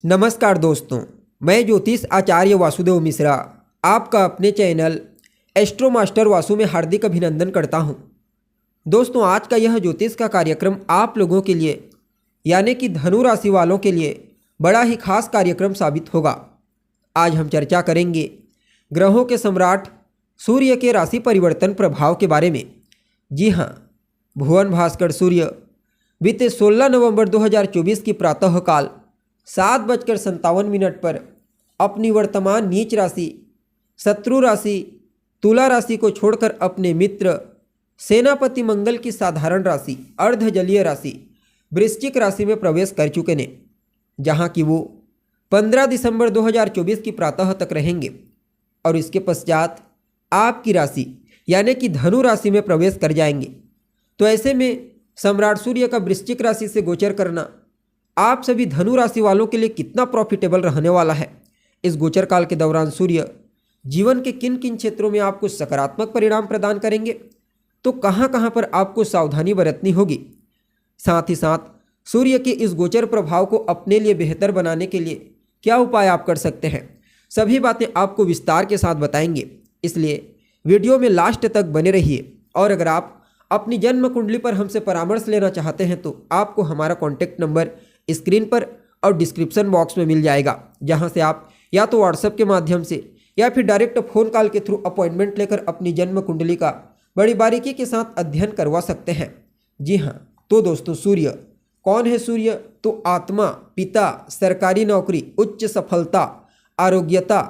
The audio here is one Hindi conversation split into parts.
नमस्कार दोस्तों, मैं ज्योतिष आचार्य वासुदेव मिश्रा आपका अपने चैनल एस्ट्रो मास्टर वासु में हार्दिक अभिनंदन करता हूं। दोस्तों, आज का यह ज्योतिष का कार्यक्रम आप लोगों के लिए यानी कि धनु राशि वालों के लिए बड़ा ही खास कार्यक्रम साबित होगा। आज हम चर्चा करेंगे ग्रहों के सम्राट सूर्य के राशि परिवर्तन प्रभाव के बारे में। जी हाँ, भुवन भास्कर सूर्य बीते 16 नवंबर 2024 की प्रातःकाल 7:57 पर अपनी वर्तमान नीच राशि शत्रु राशि तुला राशि को छोड़कर अपने मित्र सेनापति मंगल की साधारण राशि अर्धजलीय राशि वृश्चिक राशि में प्रवेश कर चुके हैं, जहां कि वो 15 दिसंबर 2024 की प्रातः तक रहेंगे और इसके पश्चात आपकी राशि यानी कि धनु राशि में प्रवेश कर जाएंगे। तो ऐसे में सम्राट सूर्य का वृश्चिक राशि से गोचर करना आप सभी धनु राशि वालों के लिए कितना प्रॉफिटेबल रहने वाला है। इस गोचर काल के दौरान सूर्य जीवन के किन किन क्षेत्रों में आपको सकारात्मक परिणाम प्रदान करेंगे, तो कहां कहां पर आपको सावधानी बरतनी होगी। साथ ही साथ सूर्य के इस गोचर प्रभाव को अपने लिए बेहतर बनाने के लिए क्या उपाय आप कर सकते हैं, सभी बातें आपको विस्तार के साथ बताएंगे। इसलिए वीडियो में लास्ट तक बने रहिए। और अगर आप अपनी जन्म कुंडली पर हमसे परामर्श लेना चाहते हैं तो आपको हमारा कॉन्टैक्ट नंबर स्क्रीन पर और डिस्क्रिप्शन बॉक्स में मिल जाएगा, जहां से आप या तो व्हाट्सएप के माध्यम से या फिर डायरेक्ट फ़ोन कॉल के थ्रू अपॉइंटमेंट लेकर अपनी जन्म कुंडली का बड़ी बारीकी के साथ अध्ययन करवा सकते हैं। जी हाँ, तो दोस्तों, सूर्य कौन है? सूर्य तो आत्मा, पिता, सरकारी नौकरी, उच्च सफलता, आरोग्यता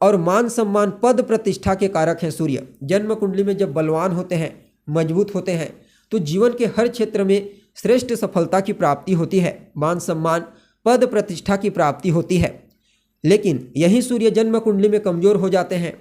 और मान सम्मान, पद प्रतिष्ठा के कारक हैं। सूर्य जन्म कुंडली में जब बलवान होते हैं, मजबूत होते हैं, तो जीवन के हर क्षेत्र में श्रेष्ठ सफलता की प्राप्ति होती है, मान सम्मान, पद प्रतिष्ठा की प्राप्ति होती है। लेकिन यही सूर्य जन्म कुंडली में कमजोर हो जाते हैं,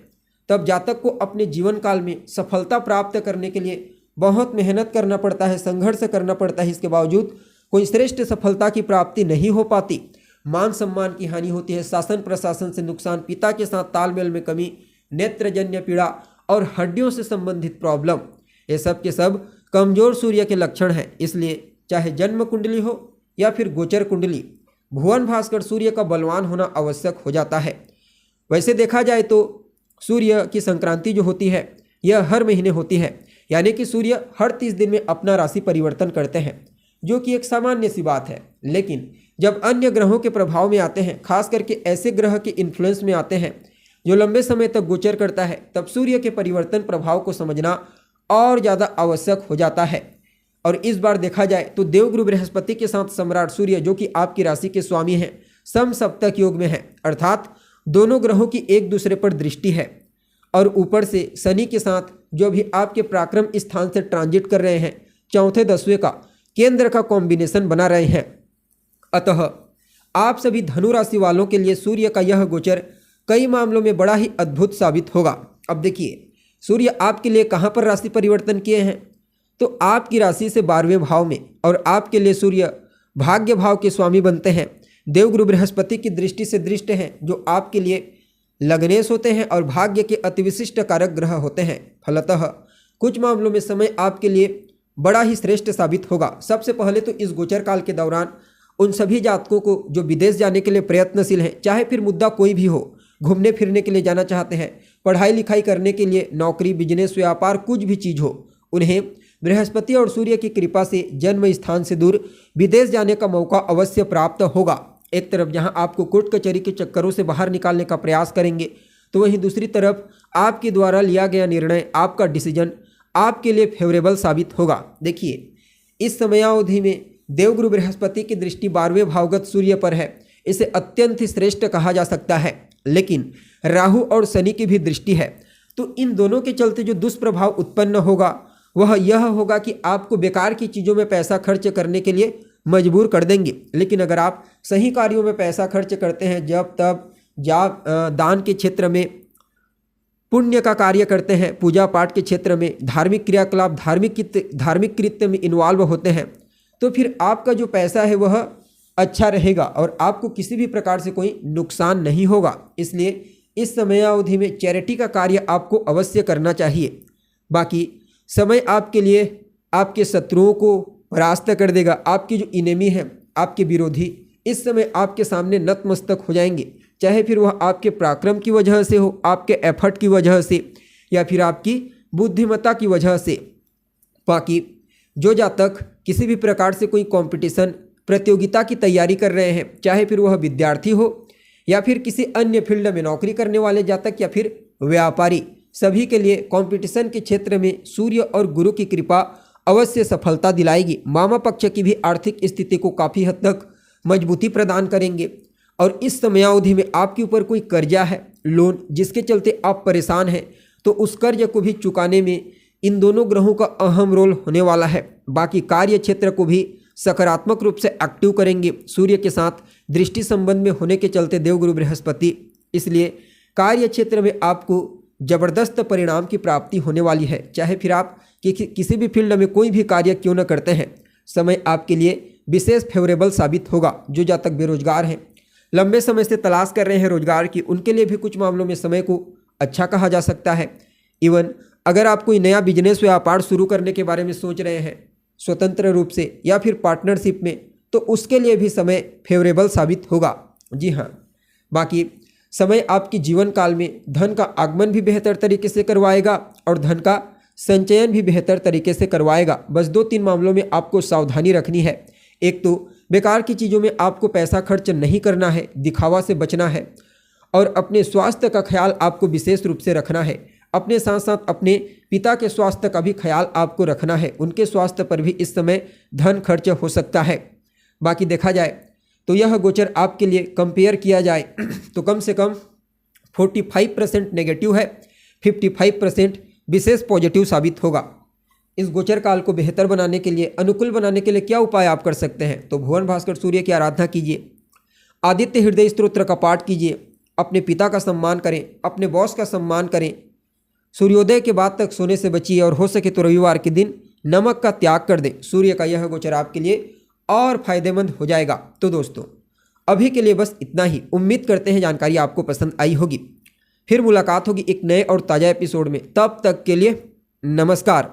तब जातक को अपने जीवन काल में सफलता प्राप्त करने के लिए बहुत मेहनत करना पड़ता है, संघर्ष करना पड़ता है। इसके बावजूद कोई श्रेष्ठ सफलता की प्राप्ति नहीं हो पाती, मान सम्मान की हानि होती है, शासन प्रशासन से नुकसान, पिता के साथ तालमेल में कमी, नेत्रजन्य पीड़ा और हड्डियों से संबंधित प्रॉब्लम, ये सब के सब कमजोर सूर्य के लक्षण हैं। इसलिए चाहे जन्म कुंडली हो या फिर गोचर कुंडली, भुवन भास्कर सूर्य का बलवान होना आवश्यक हो जाता है। वैसे देखा जाए तो सूर्य की संक्रांति जो होती है यह हर महीने होती है, यानी कि सूर्य हर 30 दिन में अपना राशि परिवर्तन करते हैं, जो कि एक सामान्य सी बात है। लेकिन जब अन्य ग्रहों के प्रभाव में आते हैं, खास करके ऐसे ग्रह के इन्फ्लुएंस में आते हैं जो लंबे समय तक गोचर करता है, तब सूर्य के परिवर्तन प्रभाव को समझना और ज़्यादा आवश्यक हो जाता है। और इस बार देखा जाए तो देवगुरु बृहस्पति के साथ सम्राट सूर्य, जो कि आपकी राशि के स्वामी हैं, समसप्तक योग में है, अर्थात दोनों ग्रहों की एक दूसरे पर दृष्टि है। और ऊपर से शनि के साथ जो भी आपके पराक्रम स्थान से ट्रांजिट कर रहे हैं, चौथे 10वें का केंद्र का कॉम्बिनेशन बना रहे हैं। अतः आप सभी धनु राशि वालों के लिए सूर्य का यह गोचर कई मामलों में बड़ा ही अद्भुत साबित होगा। अब देखिए, सूर्य आपके लिए कहाँ पर राशि परिवर्तन किए हैं, तो आपकी राशि से 12वें भाव में, और आपके लिए सूर्य भाग्य भाव के स्वामी बनते हैं। देवगुरु बृहस्पति की दृष्टि से दृष्ट हैं, जो आपके लिए लग्नेश होते हैं और भाग्य के अतिविशिष्ट कारक ग्रह होते हैं। फलतः कुछ मामलों में समय आपके लिए बड़ा ही श्रेष्ठ साबित होगा। सबसे पहले तो इस गोचर काल के दौरान उन सभी जातकों को जो विदेश जाने के लिए प्रयत्नशील हैं, चाहे फिर मुद्दा कोई भी हो, घूमने फिरने के लिए जाना चाहते हैं, पढ़ाई लिखाई करने के लिए, नौकरी, बिजनेस, व्यापार, कुछ भी चीज़ हो, उन्हें बृहस्पति और सूर्य की कृपा से जन्म स्थान से दूर विदेश जाने का मौका अवश्य प्राप्त होगा। एक तरफ जहां आपको कोर्ट कचहरी के चक्करों से बाहर निकालने का प्रयास करेंगे, तो वहीं दूसरी तरफ आपके द्वारा लिया गया निर्णय, आपका डिसीजन आपके लिए फेवरेबल साबित होगा। देखिए, इस समयावधि में देवगुरु बृहस्पति की दृष्टि 12वें भावगत सूर्य पर है, इसे अत्यंत ही श्रेष्ठ कहा जा सकता है। लेकिन राहु और शनि की भी दृष्टि है, तो इन दोनों के चलते जो दुष्प्रभाव उत्पन्न होगा वह यह होगा कि आपको बेकार की चीज़ों में पैसा खर्च करने के लिए मजबूर कर देंगे। लेकिन अगर आप सही कार्यों में पैसा खर्च करते हैं, जब तब दान के क्षेत्र में, पुण्य का कार्य करते हैं, पूजा पाठ के क्षेत्र में, धार्मिक क्रियाकलाप, धार्मिक कृत्य में इन्वॉल्व होते हैं, तो फिर आपका जो पैसा है वह अच्छा रहेगा और आपको किसी भी प्रकार से कोई नुकसान नहीं होगा। इसलिए इस समयावधि में चैरिटी का कार्य आपको अवश्य करना चाहिए। बाकी समय आपके लिए आपके शत्रुओं को परास्त कर देगा। आपके जो इनेमी हैं, आपके विरोधी, इस समय आपके सामने नतमस्तक हो जाएंगे, चाहे फिर वह आपके पराक्रम की वजह से हो, आपके एफर्ट की वजह से, या फिर आपकी बुद्धिमत्ता की वजह से। बाकी जो जातक किसी भी प्रकार से कोई कंपटीशन प्रतियोगिता की तैयारी कर रहे हैं, चाहे फिर वह विद्यार्थी हो या फिर किसी अन्य फील्ड में नौकरी करने वाले जातक या फिर व्यापारी, सभी के लिए कंपटीशन के क्षेत्र में सूर्य और गुरु की कृपा अवश्य सफलता दिलाएगी। मामा पक्ष की भी आर्थिक स्थिति को काफ़ी हद तक मजबूती प्रदान करेंगे। और इस समयावधि में आपके ऊपर कोई कर्जा है, लोन, जिसके चलते आप परेशान हैं, तो उस कर्ज को भी चुकाने में इन दोनों ग्रहों का अहम रोल होने वाला है। बाकी कार्य क्षेत्र को भी सकारात्मक रूप से एक्टिव करेंगे सूर्य के साथ दृष्टि संबंध में होने के चलते देवगुरु बृहस्पति। इसलिए कार्य क्षेत्र में आपको जबरदस्त परिणाम की प्राप्ति होने वाली है। चाहे फिर आप किसी भी फील्ड में कोई भी कार्य क्यों न करते हैं, समय आपके लिए विशेष फेवरेबल साबित होगा। जो जातक बेरोजगार हैं, लंबे समय से तलाश कर रहे हैं रोजगार की, उनके लिए भी कुछ मामलों में समय को अच्छा कहा जा सकता है। इवन अगर आप कोई नया बिजनेस व्यापार शुरू करने के बारे में सोच रहे हैं स्वतंत्र रूप से या फिर पार्टनरशिप में, तो उसके लिए भी समय फेवरेबल साबित होगा। जी हाँ, बाकी समय आपकी जीवन काल में धन का आगमन भी बेहतर तरीके से करवाएगा और धन का संचयन भी बेहतर तरीके से करवाएगा। बस 2-3 मामलों में आपको सावधानी रखनी है। एक तो बेकार की चीज़ों में आपको पैसा खर्च नहीं करना है, दिखावा से बचना है, और अपने स्वास्थ्य का ख्याल आपको विशेष रूप से रखना है। अपने साथ साथ अपने पिता के स्वास्थ्य का भी ख्याल आपको रखना है, उनके स्वास्थ्य पर भी इस समय धन खर्च हो सकता है। बाकी देखा जाए तो यह गोचर आपके लिए कंपेयर किया जाए तो कम से कम 45% नेगेटिव है, 55% विशेष पॉजिटिव साबित होगा। इस गोचर काल को बेहतर बनाने के लिए, अनुकूल बनाने के लिए क्या उपाय आप कर सकते हैं? तो भुवन भास्कर सूर्य की आराधना कीजिए, आदित्य हृदय स्तोत्र का पाठ कीजिए, अपने पिता का सम्मान करें, अपने बॉस का सम्मान करें, सूर्योदय के बाद तक सोने से बचिए, और हो सके तो रविवार के दिन नमक का त्याग कर दें। सूर्य का यह गोचर आपके लिए और फायदेमंद हो जाएगा। तो दोस्तों, अभी के लिए बस इतना ही। उम्मीद करते हैं जानकारी आपको पसंद आई होगी। फिर मुलाकात होगी एक नए और ताज़ा एपिसोड में। तब तक के लिए नमस्कार।